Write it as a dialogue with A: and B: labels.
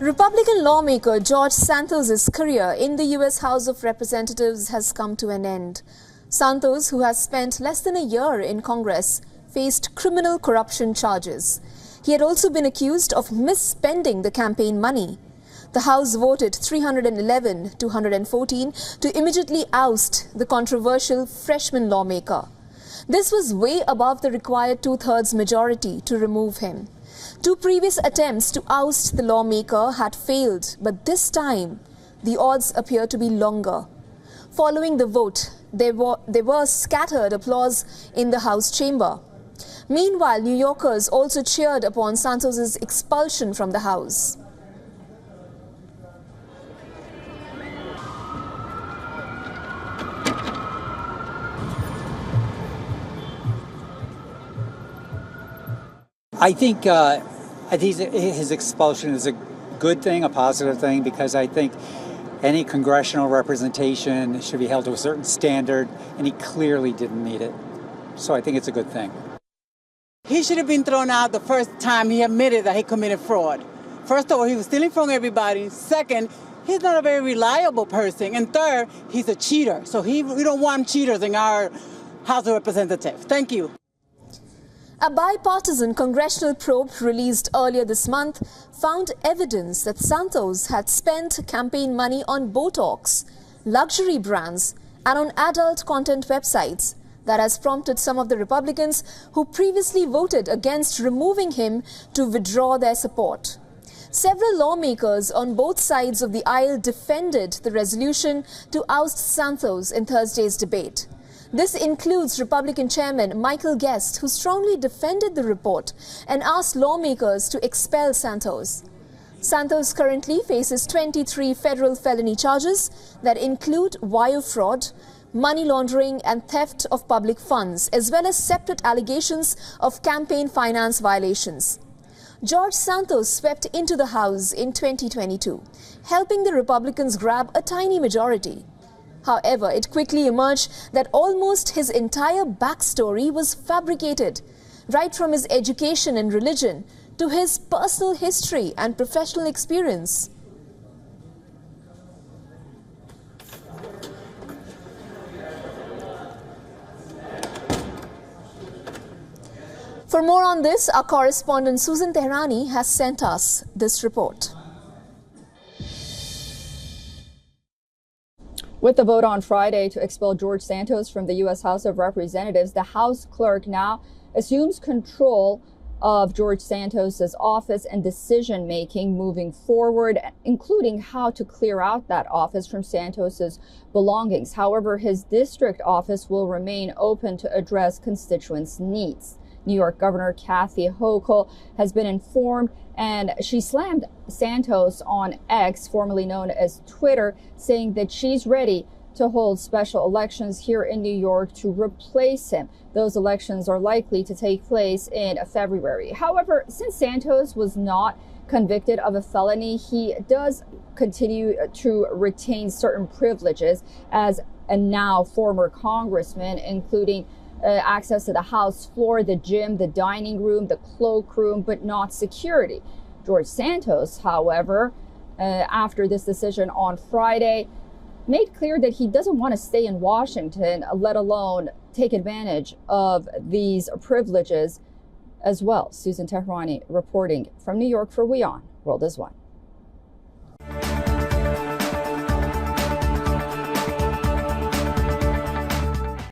A: Republican lawmaker George Santos' career in the U.S. House of Representatives has come to an end. Santos, who has spent less than a year in Congress, faced criminal corruption charges. He had also been accused of misspending the campaign money. The House voted 311 to 114 to immediately oust the controversial freshman lawmaker. This was way above the required two-thirds majority to remove him. Two previous attempts to oust the lawmaker had failed, but this time the odds appear to be longer. Following the vote, there was scattered applause in the House chamber. Meanwhile, New Yorkers also cheered upon Santos' expulsion from the House.
B: I think his expulsion is a good thing, a positive thing, because I think any congressional representation should be held to a certain standard, and he clearly didn't meet it. So I think it's a good thing.
C: He should have been thrown out the first time he admitted that he committed fraud. First of all, he was stealing from everybody. Second, he's not a very reliable person. And third, he's a cheater. So we don't want cheaters in our House of Representatives. Thank you.
A: A bipartisan congressional probe released earlier this month found evidence that Santos had spent campaign money on Botox, luxury brands, and on adult content websites. That has prompted some of the Republicans who previously voted against removing him to withdraw their support. Several lawmakers on both sides of the aisle defended the resolution to oust Santos in Thursday's debate. This includes Republican Chairman Michael Guest, who strongly defended the report and asked lawmakers to expel Santos. Santos currently faces 23 federal felony charges that include wire fraud, money laundering and theft of public funds, as well as separate allegations of campaign finance violations. George Santos swept into the House in 2022, helping the Republicans grab a tiny majority. However, it quickly emerged that almost his entire backstory was fabricated, right from his education and religion to his personal history and professional experience. For more on this, our correspondent Susan Tehrani has sent us this report.
D: With the vote on Friday to expel George Santos from the U.S. House of Representatives, the House clerk now assumes control of George Santos's office and decision-making moving forward, including how to clear out that office from Santos's belongings. However, his district office will remain open to address constituents' needs. New York Governor Kathy Hochul has been informed, and she slammed Santos on X, formerly known as Twitter, saying that she's ready to hold special elections here in New York to replace him. Those elections are likely to take place in February. However, since Santos was not convicted of a felony, he does continue to retain certain privileges as a now former congressman, including access to the House floor, the gym, the dining room, the cloakroom, but not security. George Santos, however, after this decision on Friday, made clear that he doesn't want to stay in Washington, let alone take advantage of these privileges as well. Susan Tehrani reporting from New York for WION World is One.